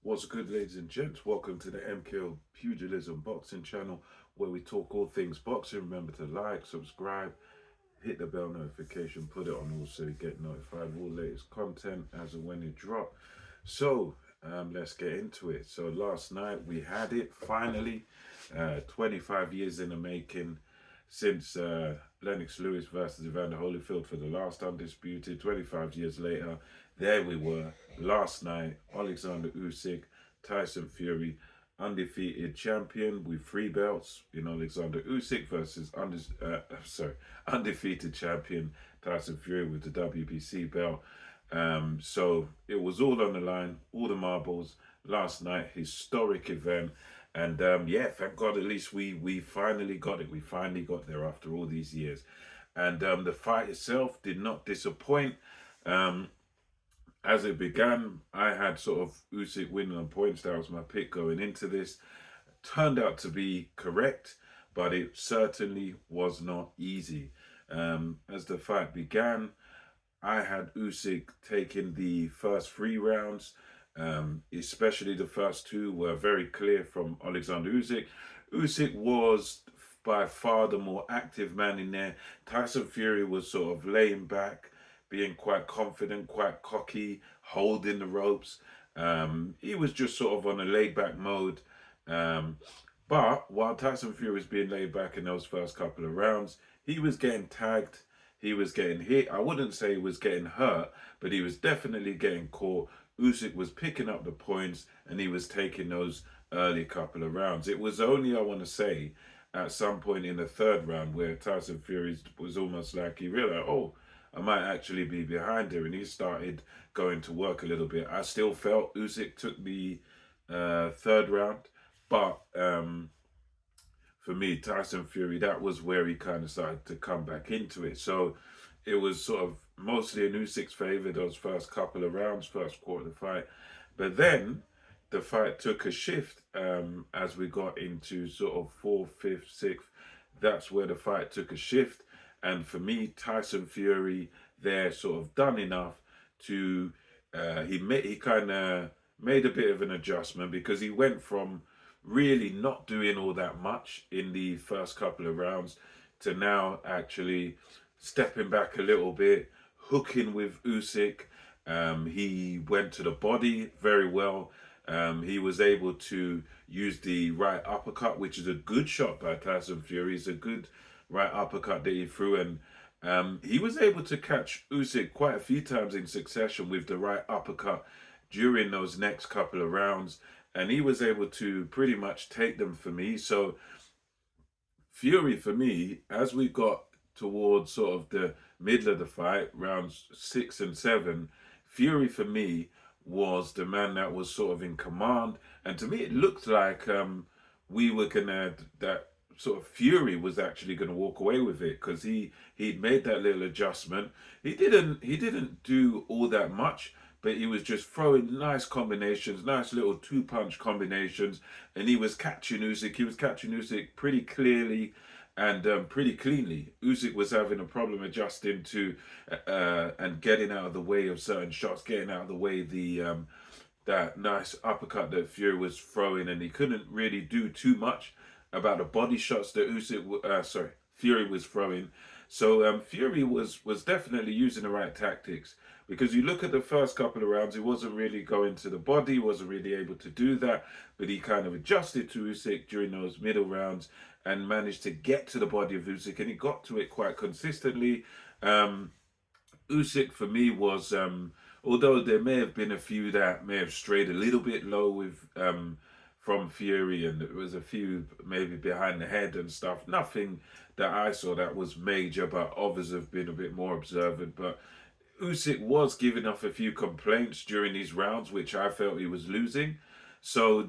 What's good, ladies and gents? Welcome to the MKO Pugilism Boxing channel where we talk all things boxing. Remember to like, subscribe, hit the bell notification, put it on all so you get notified of all latest content as and when it drop. So, let's get into it. So, last night we had it finally, 25 years in the making since Lennox Lewis versus Evander Holyfield for the last Undisputed. 25 years later, there we were. Last night, Oleksander Usyk, Tyson Fury, undefeated champion with 3 belts in Oleksander Usyk versus undefeated champion Tyson Fury with the WBC belt. So it was all on the line, all the marbles. Last night, historic event. And yeah, thank God, at least we finally got it. We finally got there after all these years. And the fight itself did not disappoint. Um, as it began, I had sort of Usyk winning on points. That was my pick going into this. Turned out to be correct, but it certainly was not easy. As the fight began, I had Usyk taking the first 3 rounds, especially the first two were very clear from Oleksander Usyk. Usyk was by far the more active man in there. Tyson Fury was sort of laying back, being quite confident, quite cocky, holding the ropes. He was just sort of on a laid back mode. Um, but while Tyson Fury was being laid back in those first couple of rounds, he was getting tagged. He was getting hit. I wouldn't say he was getting hurt, but he was definitely getting caught. Usyk was picking up the points and he was taking those early couple of rounds. It was only, I want to say, at some point in the third round where Tyson Fury was almost like he realized, oh, I might actually be behind here, and he started going to work a little bit. I still felt Usyk took the third round, but for me, Tyson Fury, that was where he kind of started to come back into it. So it was sort of mostly in Usyk's favour those first couple of rounds, first quarter of the fight. But then the fight took a shift as we got into sort of fourth, fifth, sixth. That's where the fight took a shift. And for me, Tyson Fury there sort of done enough to he kind of made a bit of an adjustment because he went from really not doing all that much in the first couple of rounds to now actually stepping back a little bit, hooking with Usyk. He went to the body very well. He was able to use the right uppercut, which is a good shot by Tyson Fury. It's a good right uppercut that he threw, and he was able to catch Usyk quite a few times in succession with the right uppercut during those next couple of rounds, and he was able to pretty much take them for me. So Fury, for me, as we got towards sort of the middle of the fight, rounds 6 and 7, Fury for me was the man that was sort of in command, and to me it looked like we were gonna that sort of Fury was actually going to walk away with it because he'd made that little adjustment. He didn't do all that much, but he was just throwing nice combinations, nice little 2-punch combinations, and he was catching Usyk. He was catching Usyk pretty clearly and pretty cleanly. Usyk was having a problem adjusting to and getting out of the way of certain shots, getting out of the way that nice uppercut that Fury was throwing, and he couldn't really do too much about the body shots that Fury was throwing. So Fury was definitely using the right tactics because you look at the first couple of rounds, he wasn't really going to the body, wasn't really able to do that, but he kind of adjusted to Usyk during those middle rounds and managed to get to the body of Usyk, and he got to it quite consistently. Usyk for me was, although there may have been a few that may have strayed a little bit low with from Fury, and there was a few maybe behind the head and stuff. Nothing that I saw that was major, but others have been a bit more observant. But Usyk was giving off a few complaints during these rounds, which I felt he was losing. So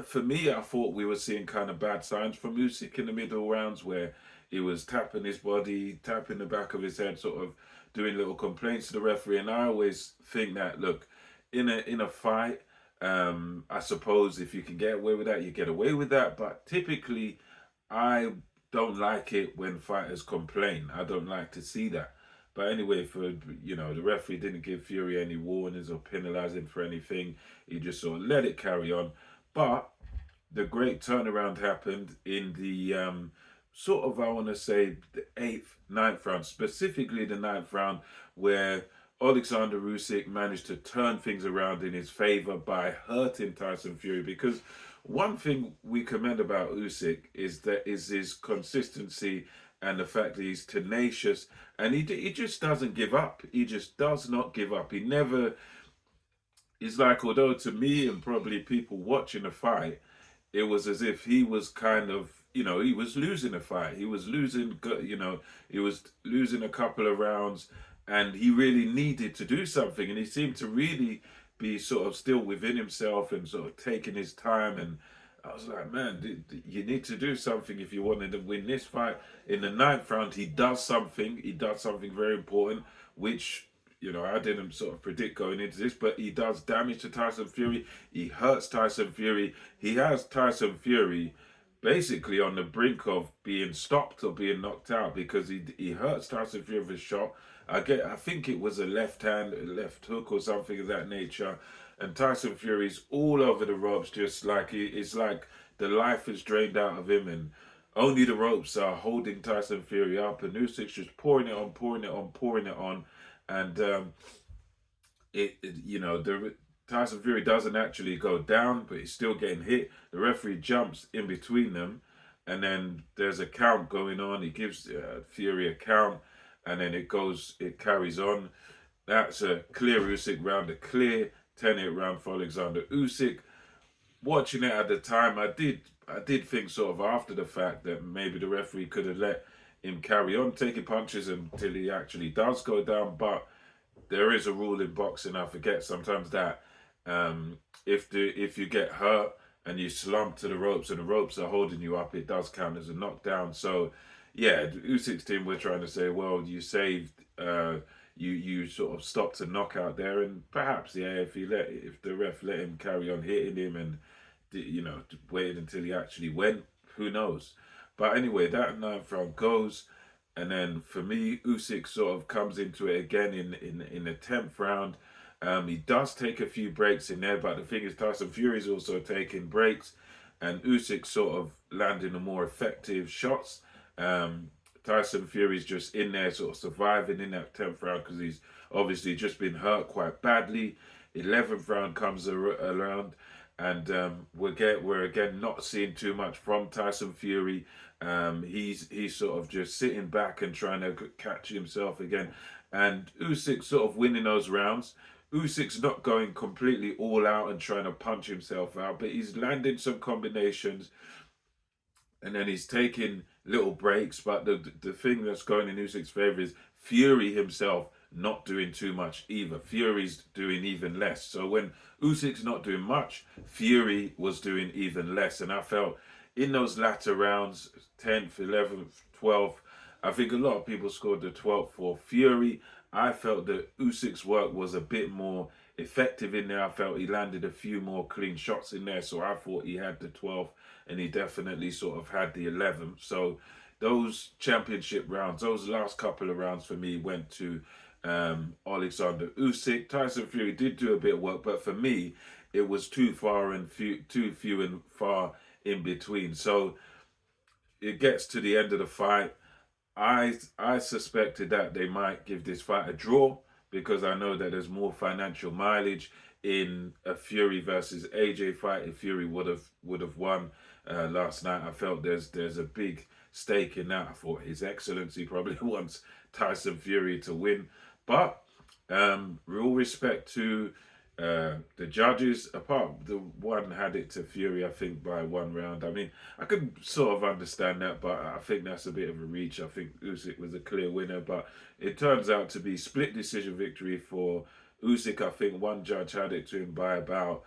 for me, I thought we were seeing kind of bad signs from Usyk in the middle rounds where he was tapping his body, tapping the back of his head, sort of doing little complaints to the referee. And I always think that, look, in a fight, I suppose if you can get away with that, you get away with that. But typically, I don't like it when fighters complain. I don't like to see that. But anyway, the referee didn't give Fury any warnings or penalize him for anything. He just sort of let it carry on. But the great turnaround happened in the sort of, I want to say, the eighth, ninth round, specifically the ninth round, where Oleksander Usyk managed to turn things around in his favor by hurting Tyson Fury. Because one thing we commend about Usyk is his consistency and the fact that he's tenacious, and he just doesn't give up. He just does not give up. He never. It's like, although to me and probably people watching the fight, it was as if he was kind of, he was losing a fight. He was losing, he was losing a couple of rounds, and he really needed to do something. And he seemed to really be sort of still within himself and sort of taking his time. And I was like, man, you need to do something if you wanted to win this fight. In the ninth round, he does something. He does something very important, which I didn't sort of predict going into this, but he does damage to Tyson Fury. He hurts Tyson Fury. He has Tyson Fury basically on the brink of being stopped or being knocked out, because he hurts Tyson Fury with a shot. I think it was a left hook or something of that nature, and Tyson Fury's all over the ropes, just like it's like the life is drained out of him, and only the ropes are holding Tyson Fury up, and Usyk's just pouring it on, pouring it on, pouring it on. And the Tyson Fury doesn't actually go down, but he's still getting hit. The referee jumps in between them, and then there's a count going on. He gives Fury a count, and then it carries on. That's a clear Usyk round, a clear 10-8 round for Oleksander Usyk. Watching it at the time, I did think sort of after the fact that maybe the referee could have let him carry on taking punches until he actually does go down. But there is a rule in boxing, I forget sometimes, that if you get hurt and you slump to the ropes and the ropes are holding you up, it does count as a knockdown. So yeah, Usyk's team were trying to say, well, you saved, you sort of stopped a knockout there, and perhaps if the ref let him carry on hitting him and waited until he actually went, who knows. But anyway, that ninth round goes, and then for me, Usyk sort of comes into it again in the 10th round. He does take a few breaks in there, but the thing is, Tyson Fury's also taking breaks, and Usyk sort of landing the more effective shots. Tyson Fury's just in there sort of surviving in that 10th round because he's obviously just been hurt quite badly. 11th round comes around, and we're again not seeing too much from Tyson Fury. He's sort of just sitting back and trying to catch himself again, and Usyk sort of winning those rounds. Usyk's not going completely all out and trying to punch himself out, but he's landing some combinations, and then he's taking little breaks. But the thing that's going in Usyk's favor is Fury himself not doing too much either. Fury's doing even less. So when Usyk's not doing much, Fury was doing even less. And I felt in those latter rounds, 10th, 11th, 12th, I think a lot of people scored the 12th for Fury. I felt that Usyk's work was a bit more effective in there. I felt he landed a few more clean shots in there. So I thought he had the 12th, and he definitely sort of had the 11th. So those championship rounds, those last couple of rounds for me went to Oleksander Usyk. Tyson Fury did do a bit of work, but for me, it was too few and far in between. So it gets to the end of the fight. I suspected that they might give this fight a draw, because I know that there's more financial mileage in a Fury versus AJ fight. If Fury would have won last night, I felt there's a big stake in that. I thought His Excellency probably wants Tyson Fury to win. But real respect to the judges. Apart, the one had it to Fury, I think, by one round. I mean, I could sort of understand that, but I think that's a bit of a reach. I think Usyk was a clear winner, but it turns out to be split decision victory for Usyk. I think one judge had it to him by about,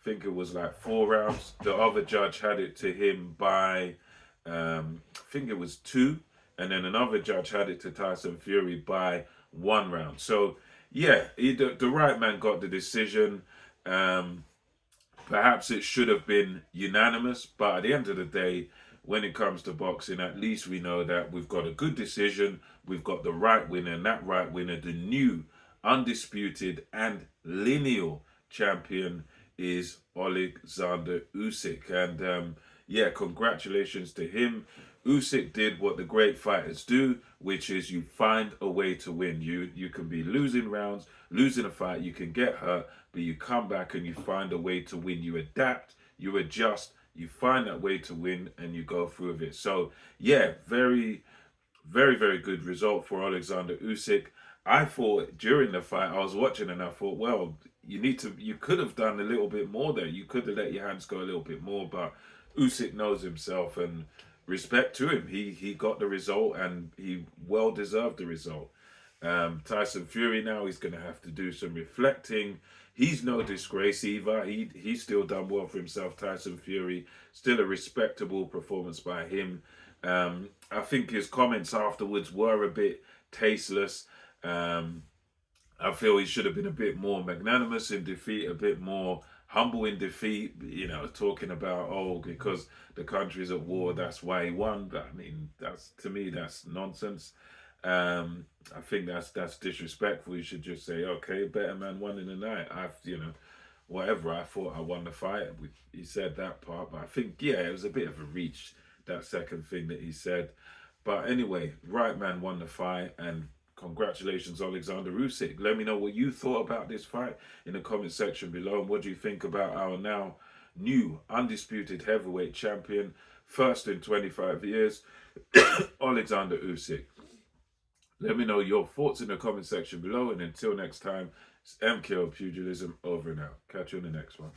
I think it was like 4 rounds. The other judge had it to him by, I think it was 2. And then another judge had it to Tyson Fury by 1 round. So, yeah, the right man got the decision. Perhaps it should have been unanimous, but at the end of the day, when it comes to boxing, at least we know that we've got a good decision, we've got the right winner, and that right winner, the new undisputed and lineal champion, is Oleksander Usyk. And yeah, congratulations to him. Usyk did what the great fighters do, which is you find a way to win. You can be losing rounds, losing a fight, you can get hurt, but you come back and you find a way to win. You adapt, you adjust, you find that way to win, and you go through with it. So yeah, very, very, very good result for Oleksander Usyk. I thought during the fight, I was watching and I thought, well, you could have done a little bit more there. You could have let your hands go a little bit more, but Usyk knows himself, and respect to him. He got the result, and he well deserved the result. Tyson Fury now, he's going to have to do some reflecting. He's no disgrace either. He's still done well for himself. Tyson Fury, still a respectable performance by him. I think his comments afterwards were a bit tasteless. I feel he should have been a bit more magnanimous in defeat, a bit more humble in defeat, talking about, oh, because the country's at war, that's why he won. I mean, to me, that's nonsense. I think that's disrespectful. You should just say, okay, better man won in the night. Whatever, I thought I won the fight. He said that part, but I think, yeah, it was a bit of a reach, that second thing that he said. But anyway, right man won the fight, and congratulations, Oleksander Usyk. Let me know what you thought about this fight in the comment section below. And what do you think about our now new undisputed heavyweight champion, first in 25 years, Oleksander Usyk? Let me know your thoughts in the comment section below. And until next time, it's MKO Pugilism over and out. Catch you in the next one.